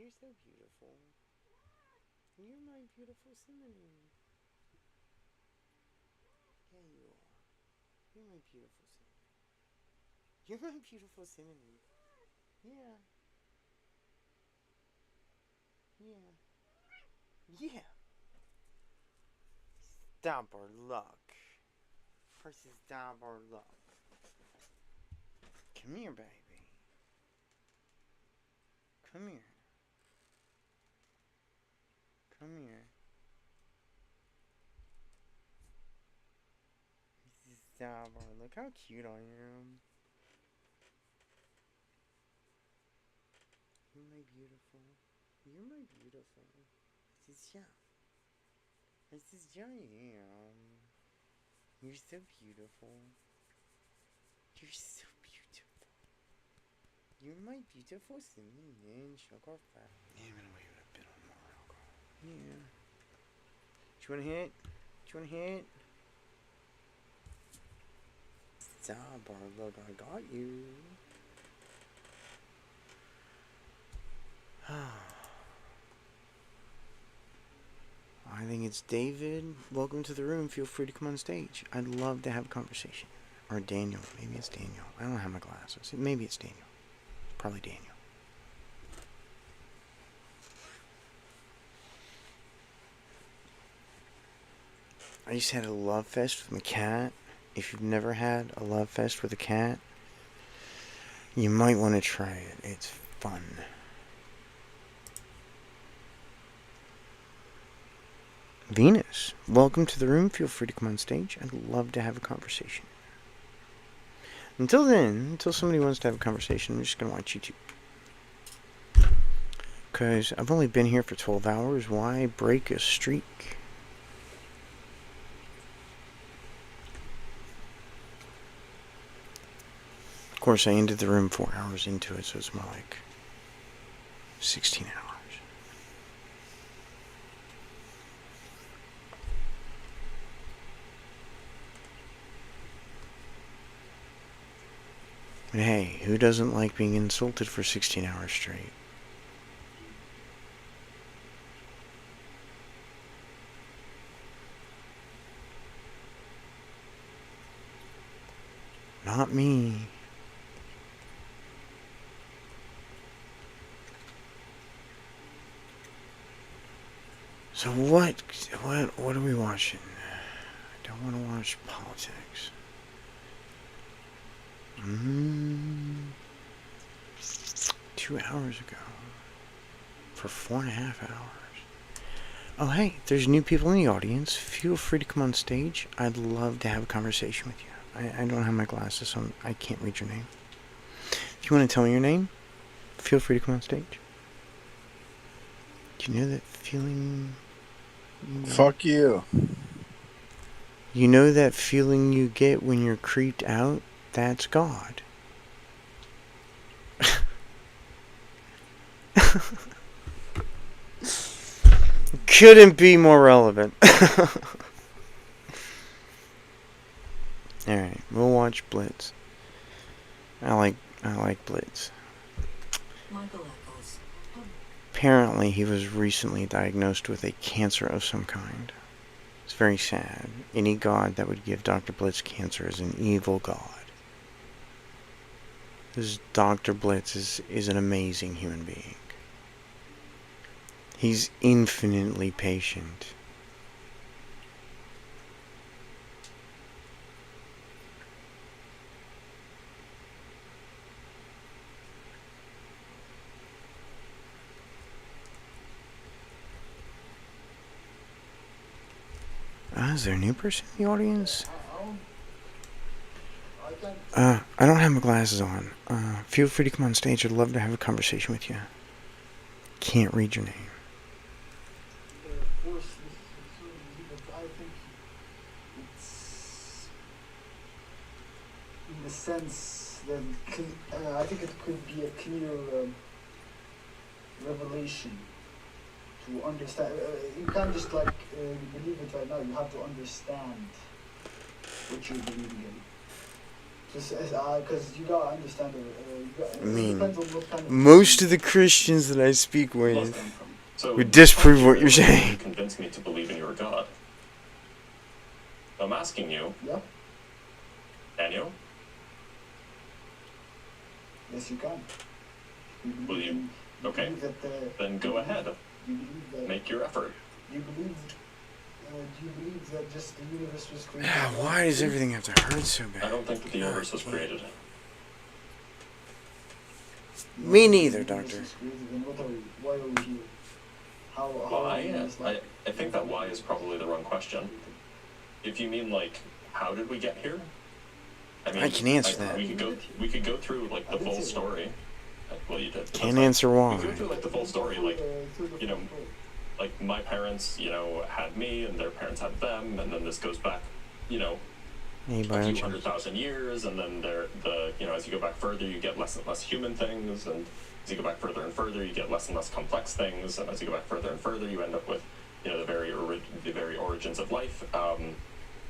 You're so beautiful. You're my beautiful cinnamon. Yeah, you are. You're my beautiful cinnamon. You're my beautiful cinnamon. Yeah. Yeah. Yeah. Stop our luck. First, stop our luck. Come here, baby. Come here. Come here. Stop our look how cute I am. You're my beautiful. You're my beautiful. This is yeah. This is I am. You're so beautiful. You're so beautiful. You're my beautiful cinnamon sugar fat. Yeah, I'm gonna wait a bit on more alcohol. Yeah. Do you wanna hit? Do you wanna hit? Stop, look, I got you. I think it's David. Welcome to the room. Feel free to come on stage. I'd love to have a conversation. Or Daniel. Maybe it's Daniel. I don't have my glasses. Maybe it's Daniel. Probably Daniel. I just had a love fest with my cat. If you've never had a love fest with a cat, you might want to try it. It's fun. Venus, welcome to the room. Feel free to come on stage. I'd love to have a conversation. Until then, until somebody wants to have a conversation, I'm just going to watch YouTube. Because I've only been here for 12 hours. Why break a streak? Of course, I ended the room 4 hours into it, so it's more like 16 hours. But hey, who doesn't like being insulted for 16 hours straight? Not me. So what are we watching? I don't want to watch politics. 2 hours ago. For 4.5 hours. Oh hey, there's new people in the audience. Feel free to come on stage. I'd love to have a conversation with you. I don't have my glasses, so I can't read your name. If you want to tell me your name, feel free to come on stage. Do you know that feeling? Fuck you. You know that feeling you get when you're creeped out? That's God. Couldn't be more relevant. Alright, we'll watch Blitz. I like Blitz. Apparently he was recently diagnosed with a cancer of some kind. It's very sad. Any god that would give Dr. Blitz cancer is an evil god. This Dr. Blitz is an amazing human being. He's infinitely patient. Is there a new person in the audience? I don't have my glasses on. Feel free to come on stage. I'd love to have a conversation with you. Can't read your name. I think it's in the sense that I think it could be a clear revelation to understand. You can't just believe it right now. You have to understand what you're believing in. Because you gotta understand it. I mean, depends on what kind of most of the Christians that I speak with So would disprove what you're you saying. convince me to believe in your God. I'm asking you. Yeah. Can you? Yes, you can. Will you? Okay. Then go ahead. Make your effort. Do you believe that just the universe was created? Yeah, why does everything have to hurt so bad? I don't think that the universe was created. Me neither, Doctor. Why are we here? Why? I think that why is probably the wrong question. If you mean like, how did we get here? I can answer that. We could go through like the full story. Well, you did. Can't answer why. We could go through like the full story, like like my parents, had me, and their parents had them, and then this goes back, a few 100,000 years, and then as you go back further, you get less and less human things, and as you go back further and further, you get less and less complex things, and as you go back further and further, you end up with, the very origins of life.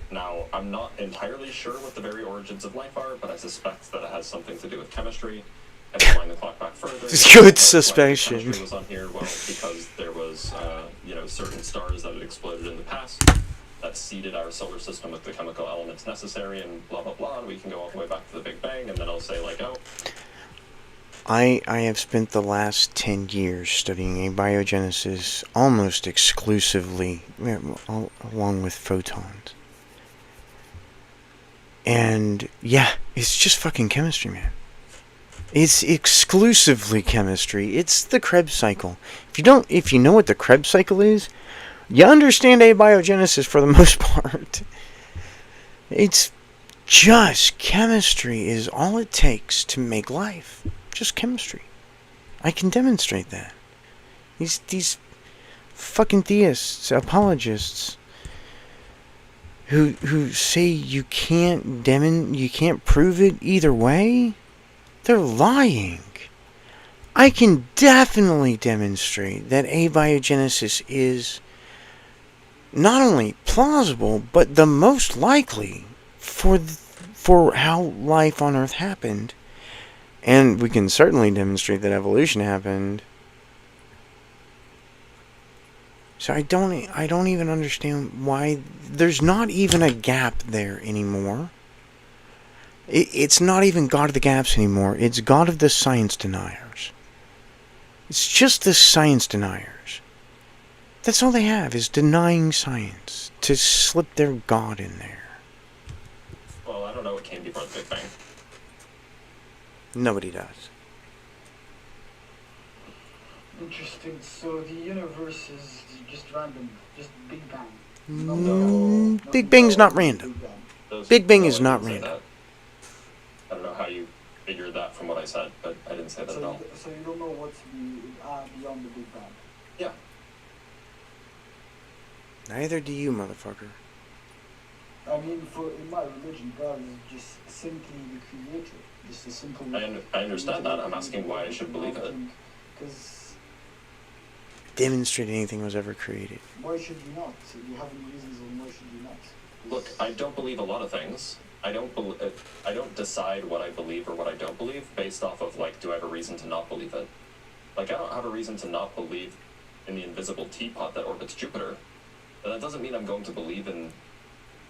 Now, I'm not entirely sure what the very origins of life are, but I suspect that it has something to do with chemistry. And wind the clock back further. Good suspicion. Chemistry was on here, well, because there was, certain stars that had exploded in the past that seeded our solar system with the chemical elements necessary, and blah blah blah. And we can go all the way back to the Big Bang, and then I'll say like, oh. I have spent the last 10 years studying abiogenesis almost exclusively, along with photons. And yeah, it's just fucking chemistry, man. It's exclusively chemistry. It's the Krebs cycle. If you know what the Krebs cycle is, you understand abiogenesis for the most part. It's just chemistry is all it takes to make life. Just chemistry. I can demonstrate that. These fucking theists, apologists, who say you can't prove it either way, they're lying. I can definitely demonstrate that abiogenesis is not only plausible, but the most likely for how life on Earth happened. And we can certainly demonstrate that evolution happened. So I don't even understand why there's not even a gap there anymore. It's not even God of the gaps anymore. It's God of the science deniers. It's just the science deniers. That's all they have, is denying science, to slip their God in there. Well, I don't know what came before the Big Bang. Nobody does. Interesting. So the universe is just random, just Big Bang. Big Bang's not random. Big Bang is not random. I don't know how you figured that from what I said, but I didn't say that at all. So you don't know what's beyond the Big Bang? Yeah. Neither do you, motherfucker. I mean, in my religion, God is just simply the creator. Just a simple... I understand that. I'm asking why I should believe it. Because... Demonstrate anything was ever created. Why should you not? So you have any reasons on why should you not? Look, I don't believe a lot of things. I don't decide what I believe or what I don't believe based off of, like, do I have a reason to not believe it? Like, I don't have a reason to not believe in the invisible teapot that orbits Jupiter. But that doesn't mean I'm going to believe in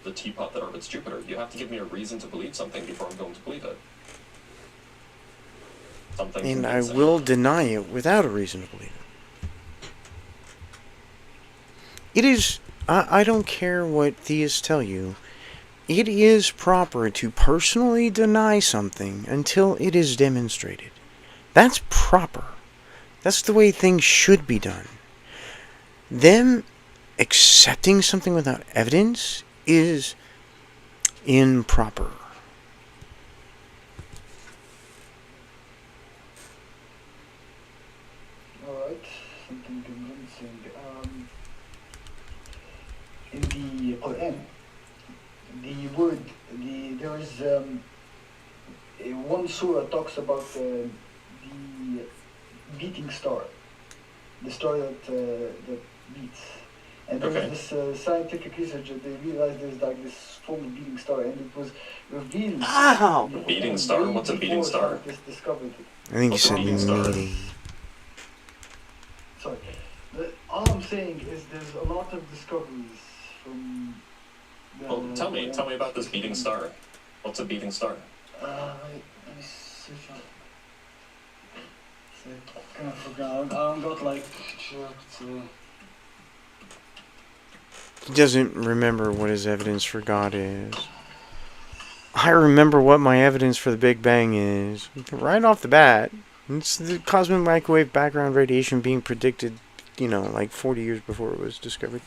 the teapot that orbits Jupiter. You have to give me a reason to believe something before I'm going to believe it. Something and convincing. I will deny it without a reason to believe it. It is... I don't care what theists tell you. It is proper to personally deny something until it is demonstrated. That's proper. That's the way things should be done. Them accepting something without evidence is improper. Alright, something convincing. In the Quran, there is one surah talks about the beating star, the star that beats, And there was this scientific research that they realized there's like this strong beating star, and it was revealed. Ow! Beating star? What's a beating star? Scientists discovered it. I think you What's a said beating star? meeting. Sorry. All I'm saying is there's a lot of discoveries from. Well, tell me about this beating star. What's a beating star? Let me search up. Kind of forgot. I got like checked. He doesn't remember what his evidence for God is. I remember what my evidence for the Big Bang is. Right off the bat. It's the cosmic microwave background radiation being predicted, like 40 years before it was discovered.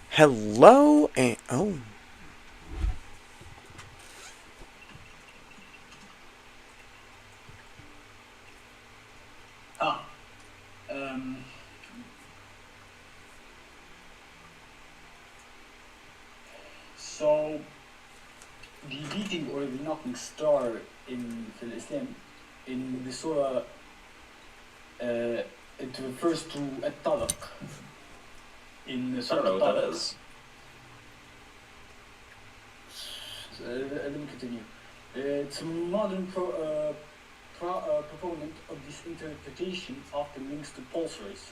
Hello and... Oh. So, the beating or the knocking star in Islam, in the surah, it refers to at-talaq. In the I surah don't know what that is. let me continue. It's a modern proponent of this interpretation often links to pulsars.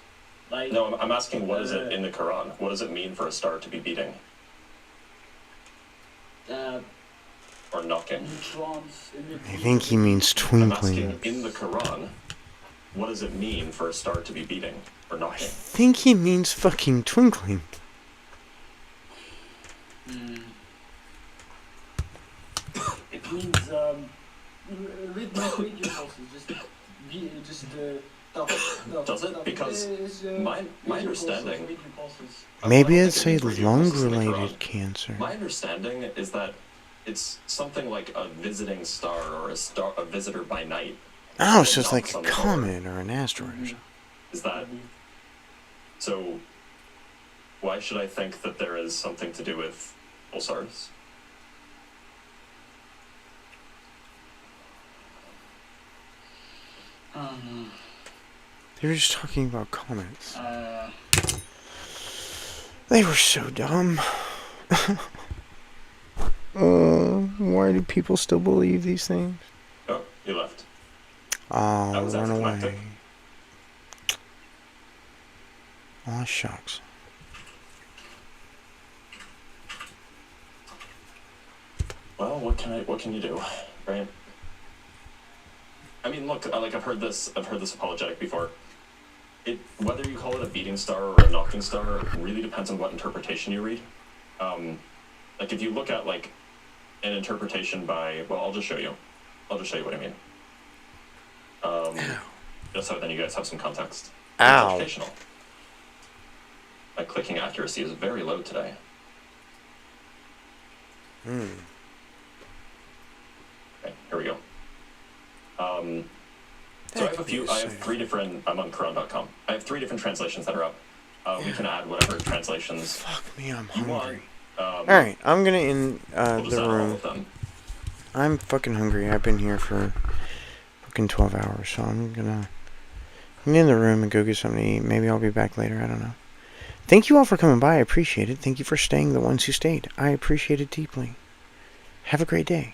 Like, No, I'm asking what is it in the Quran? What does it mean for a star to be beating? Or knocking? neutrons. I think he means I'm twinkling. asking in the Quran, what does it mean for a star to be beating or I knocking? think he means fucking twinkling. It means radio pulses. Does it? Because my understanding. Maybe I don't it's think a it means radio pulses in the lung-related Quran. cancer. My understanding is that it's something like a visiting star or a visitor by night. Oh, so it's Knocks like a on the door. comet or an asteroid or something. Is that so? Why should I think that there is something to do with pulsars? They were just talking about comets. They were so dumb. Why do people still believe these things? Oh, he left. Oh, That was run anticlimactic. away. Aw, shucks. Well, what can you do, right? I mean, look, I've heard this apologetic before. Whether you call it a beating star or a knocking star really depends on what interpretation you read. Like if you look at like an interpretation by, well, I'll just show you what I mean. Just so then you guys have some context. It's Ow. educational. My clicking accuracy is very low today. Okay, here we go. So I have three different, I'm on Quran.com. I have 3 different translations that are up. We can add whatever translations Fuck me, I'm you want. hungry. Alright, I'm gonna end We'll just the add all room. of them. I'm fucking hungry. I've been here for fucking 12 hours, so I'm gonna in the room and go get something to eat. Maybe I'll be back later, I don't know. Thank you all for coming by, I appreciate it. Thank you for staying, the ones who stayed. I appreciate it deeply. Have a great day.